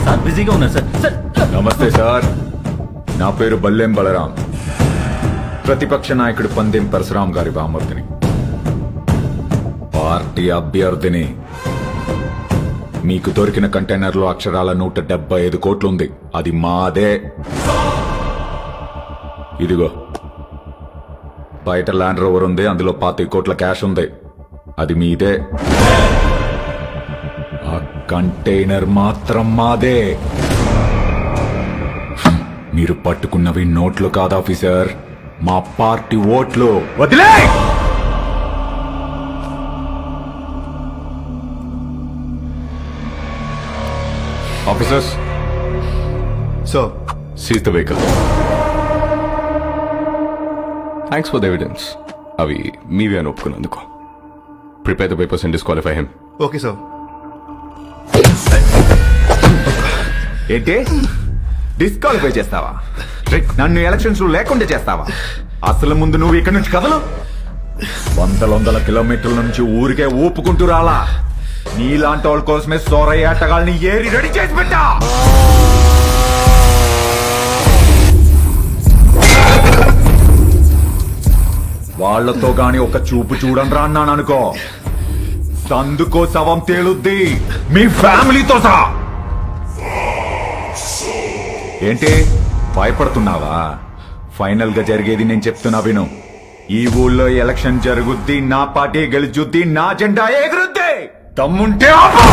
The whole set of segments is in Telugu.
సార్ బిజీగా ఉన్నారు సార్. సార్ నమస్తే సార్, నా పేరు బల్లెం బలరాం, ప్రతిపక్ష నాయకుడు పందెం పరశురాం గారి బామర్దిని, పార్టీ అభ్యర్థిని. మీకు దొరికిన కంటైనర్లో అక్షరాల 175 కోట్లుంది, అది మాదే. ఇదిగో బయట ల్యాండ్ రోవర్ ఉంది, అందులో 25 కోట్ల క్యాష్ ఉంది, అది మీదే. ఆ కంటైనర్ మాత్రం మాదే. మీరు పట్టుకున్నవి నోట్లు కాదు ఆఫీసర్, మా పార్టీ ఓట్లు. వదిలే! Officers, sir seize the vehicle. Thanks for the evidence. అవి మీవి అని ఒప్పుకున్నందుకు. Prepare the papers and disqualify him. Okay sir. ఏంటి డిస్క్వాలిఫై చేస్తావా? నన్ను ఎలక్షన్స్ లో లేకుండా చేస్తావా? అసలు ముందు నువ్వు ఇక్కడ నుంచి కదలు. వందల కిలోమీటర్ల నుంచి ఊరికే ఊపుకుంటూ రాలా. నీలాంటి వాళ్ళ కోసమే సోరయ్య ఆటగాళ్ళని ఏరి రెడీ చేసి పెట్టా. వాళ్లతో గాని ఒక చూపు చూడండి రా అన్నాను అనుకో, సందుకో శవం తేలుద్ది, మీ ఫ్యామిలీతో సహా. ఏంటి భయపడుతున్నావా? ఫైనల్ గా జరిగేది నేను చెప్తున్నా విను. ఈ ఊళ్ళో ఎలక్షన్ జరుగుద్ది, నా పార్టీ గెలుచుద్ది, నా జెండా ఎగురుద్ది. దమ్ముంటే ఆపు.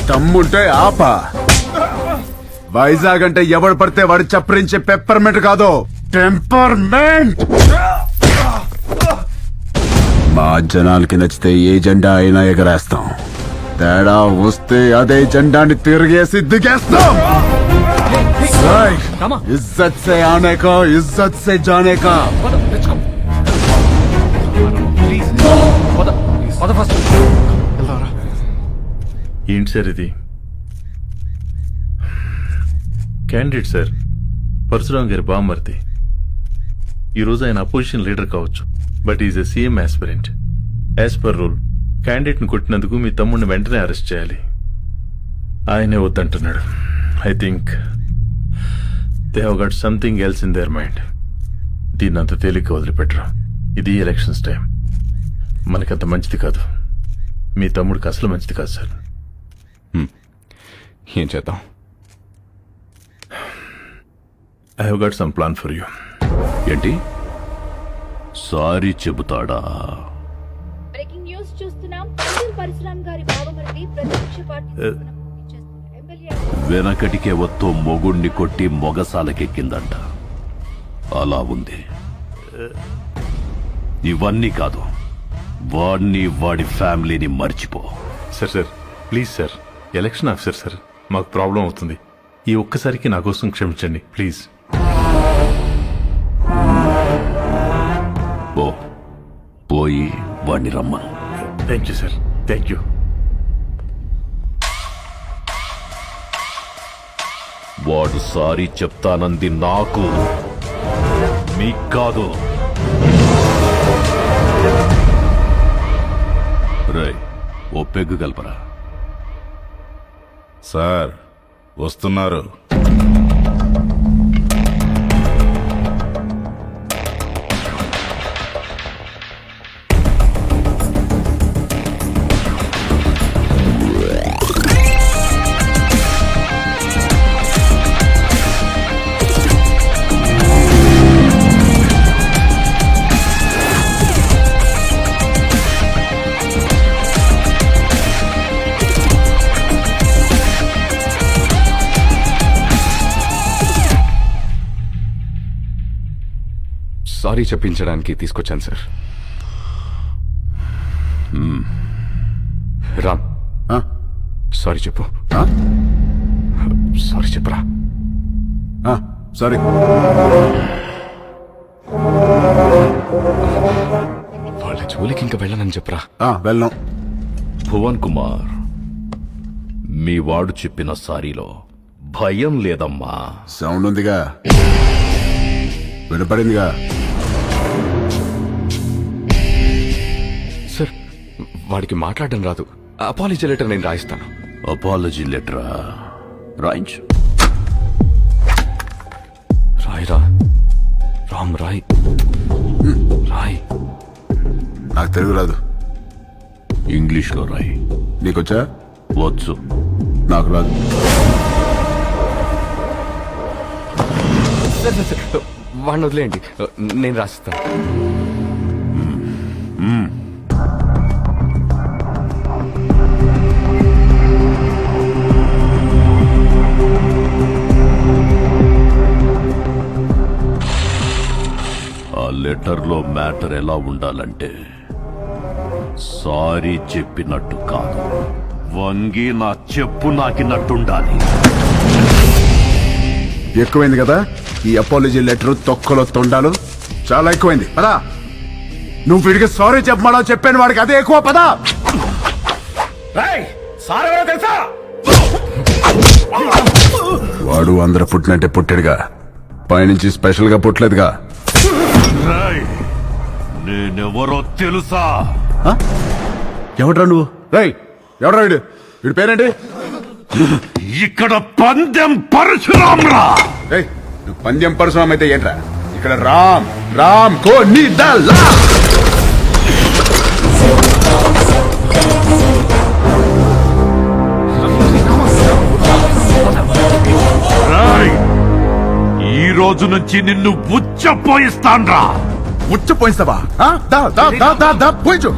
దమ్ముంటే ఆపా. వైజాగ్ అంటే ఎవడు పడితే వాడు చప్పరించే పెప్పర్మెంట్ కాదు, టెంపర్మెంట్. మా జనాలకి నచ్చితే ఏ జెండా అయినా ఎగరేస్తాం, తేడా వస్తే అదే జెండాని తిరిగేసి దిగేస్తాం. ఇజ్జత్ సే ఆనే కా, ఇజ్జత్ సే జానే కా. ఏంటి సార్ ఇది? క్యాండిడేట్ సార్, పరశురాం గారి బామ్మర్ది. ఈరోజు ఆయన అపోజిషన్ లీడర్ కావచ్చు, but is a CM aspirant. As per rule క్యాండిడేట్ని కొట్టినందుకు మీ తమ్ముడిని వెంటనే అరెస్ట్ చేయాలి. ఆయనే వద్దంటున్నాడు. I think they have got something else in their mind. దీన్ని అంత తేలిక వదిలిపెట్టరు. ఇది ఎలక్షన్స్ టైం, మనకంత మంచిది కాదు. మీ తమ్ముడికి అసలు మంచిది కాదు సార్. ఏం చేద్దాం? I have got some plan for you. ఏంటి? సారీ చెబుతాడా? బ్రేకింగ్ న్యూస్ చూస్తున్నాం. పందెం పరశురాం గారి బావమరిది ప్రతిపక్ష పార్టీ తరపున పోటీ చేస్తున్న ఎమ్మెల్యే వెనకటికే వత్తో మొగుణ్ణి కొట్టి మొగసాలకెక్కిందంట. అలా ఉంది. ఇవన్నీ కాదు, వాడిని వాడి ఫ్యామిలీని మర్చిపో. Sir please sir, election officer sir, మాకు ప్రాబ్లం అవుతుంది. ఈ ఒక్కసారికి నా కోసం క్షమించండి ప్లీజ్. పోయి వాడిని రమ్మను. Thank you sir, thank you. వాడు సారీ చెప్తానంది నాకు, మీకు కాదు. రే, ఓ పెగ్గు కలపరా. సార్ వస్తున్నారు. సారీ చెప్పించడానికి తీసుకొచ్చాను సార్. రామ్, ఆ? సారీ చెప్పు. ఆ? సారీ చెప్పురా. ఆ, సారీ. వాళ్ళ జోలికి ఇంకా వెళ్ళనని చెప్పరా. వెళ్ళాం. భువన్ కుమార్, మీ వాడు చెప్పిన సారీలో భయం లేదమ్మా. సౌండ్ ఉందిగా, వినపడిందిగా. సార్, వాడికి మాట్లాడడం రాదు. అపాలజీ లెటర్ నేను రాయిస్తాను. అపాలజీ లెటరా? రాయించు. రాయిరా. రామ్, రాయ్. రాయ్. నాకు తెలుగు రాదు. ఇంగ్లీష్లో రాయి. నీకొచ్చా? వచ్చు. నాకు రాదు. సార్, వాడిని వదిలేయండి, నేను రాసిస్తాను. ఆ లెటర్లో మ్యాటర్ ఎలా ఉండాలంటే, సారీ చెప్పినట్టు కాదు, వంగి నా చెప్పు నాకినట్టుండాలి. ఎక్కువైంది కదా ఈ అపాలజీ లెటర్, తొక్కలో తొండాలు చాలా ఎక్కువైంది. పదా, నువ్వు వీడికి సారీ చెప్పమా చెప్పాను, వాడికి అదే ఎక్కువ. పదా. వాడు అందరూ పుట్టినట్టే పుట్టాడుగా, పైనుంచి స్పెషల్ గా పుట్టలేదుగా. రేయ్, నేనెవరో తెలుసా? ఎవడ్రా నువ్వు? రేయ్, ఎవడ్రా వీడు? వీడి పేరేంటి? ఇక్కడ పందెం పరశురామ్రా. రేయ్, నువ్వు పందెం పరశురామ్ అయితే ఏంట్రా? ఇక్కడ రామ్ రామ్ కో నీ దల్లా. రేయ్, ఈ రోజు నుంచి నిన్ను ఉచ్చపోయిస్తాన్రా. ఉచ్చ పోయిస్తావా? పోయించు,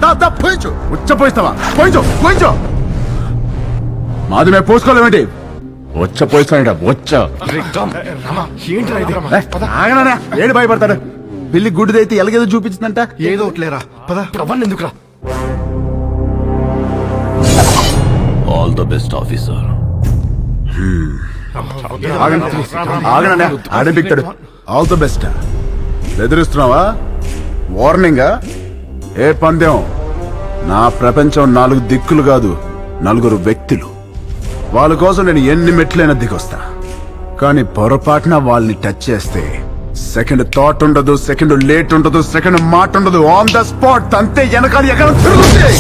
పోయించు. ఉచ్చ పోయిస్తావా? పోయించు. మాది మేము పోసుకోలేమేంటి? వచ్చ పోయిస్తాడ వచ్చ. ఆగనా, ఏడు భయపడతాడు. పిల్లి గుడ్డిదైతే ఎలాగేదో చూపించిందంట. ఏదో ఒకట్లేరా, పదా. ఎందుకురా? All the best officer. ఆగనా, ఆడే బిక్తాడు. All the best. బెదిరిస్తున్నావా? వార్నింగా? ఏ పందెం? నా ప్రపంచం 4 దిక్కులు కాదు, 4 వ్యక్తులు. వాళ్ళ కోసం నేను ఎన్ని మెట్లైనా దిగొస్తా. కానీ పొరపాటున వాళ్ళని టచ్ చేస్తే సెకండ్ థాట్ ఉండదు, సెకండ్ లేట్ ఉండదు, సెకండ్ మాట ఉండదు. ఆన్ ద స్పాట్ అంతే, వెనకాల ఎక్కడ తిరుగుతుంది.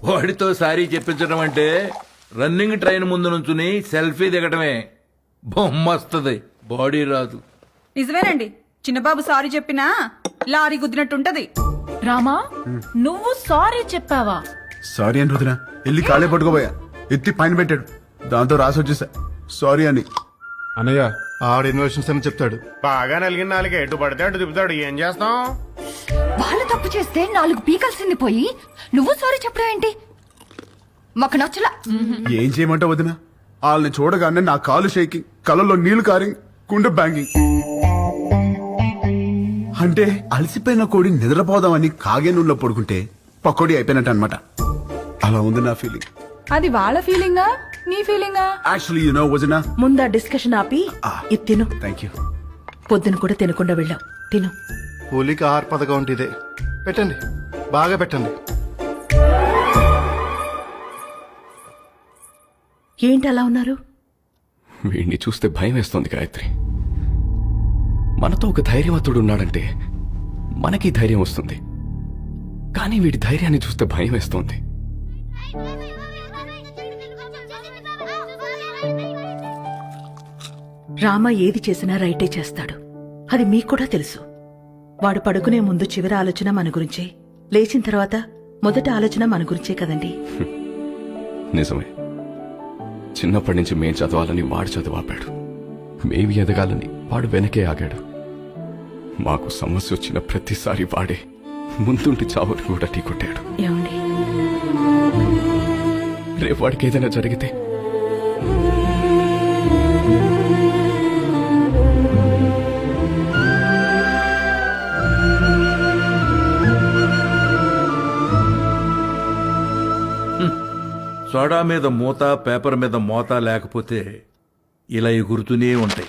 వాడితో సారీ చెప్పించడం అంటే రన్నింగ్ ట్రైన్ ముందు నుంచుని సెల్ఫీ దిగటమే. బొమ్మస్తుంది, బాడీ రాదు. నిజమేనండి, చిన్నబాబు సారీ చెప్పినా లారీ గుద్దినట్టుంటది. రామా, నువ్వు సారీ చెప్పావా? సారీ అని రుదినా వెళ్ళి కాళ్ళే పట్టుకోబోయా. ఎత్తి పైన పెట్టాడు, దాంతో రాసి వచ్చేసా సారీ అని. అన్నయ్య, ఆడ ఇన్వెషన్స్ అని చెప్తాడు. బాగా నలిగిన నాలుగు ఎటు పడితే అటు తిప్పుతాడు. ఏం చేస్తాం? వాళ్ళు తప్పు చేస్తే 4 పీకల్సింది పోయి నువ్వు సారీ చెప్పడం ఏంటి? మాకు నచ్చలా. ఏం చేయమంటావు వదినా? వాళ్ళని చూడగానే నా కాలు షేకింగ్, కళ్ళల్లో నీళ్లు కారింగ్, గుండె బ్యాంగింగ్. అంటే అలసిపోయిన కోడి నిద్రపోదామని కాగే నూనెలో పడుకుంటే పకోడీ అయిపోయినట్టు అనమాట. అలా ఉంది నా ఫీలింగ్. అది వాళ్ళ ఫీలింగా, నీ ఫీలింగా? యాక్చువల్లీ యు నో వదినా, ముందా డిస్కషన్ ఆపి ఇది తిను. Thank you. పొద్దున కూడా తినకుండా వెళ్ళావు, తిను. పులికి 6 పథకం ఉంటే ఇదే. పెట్టండి, బాగా పెట్టండి. ఏంటి అలా ఉన్నారు? వీడిని చూస్తే భయం వేస్తోంది గాయత్రి. మనతో ఒక ధైర్యవంతుడు ఉన్నాడంటే మనకి ధైర్యం వస్తుంది, కానీ వీడి ధైర్యాన్ని చూస్తే భయం వేస్తోంది. రామ ఏది చేసినా రైటే చేస్తాడు, అది మీకు కూడా తెలుసు. వాడు పడుకునే ముందు చివరి ఆలోచన మన గురించే, లేచిన తర్వాత మొదటి ఆలోచన మన గురించే కదండి. నిజమే. చిన్నప్పటి నుంచి మేం చదవాలని వాడు చదువాపాడు, మేమి ఎదగాలని వాడు వెనకే ఆగాడు. మాకు సమస్య వచ్చిన ప్రతిసారి వాడే ముందుండి చావుని కూడా ఢీకొట్టాడు. ఏమండి, రేపు వాడికి ఏదైనా జరిగితే సోడా మీద మూత, పేపర్ మీద మోత లేకపోతే ఇలా ఎగురుతూనే ఉంటాయి.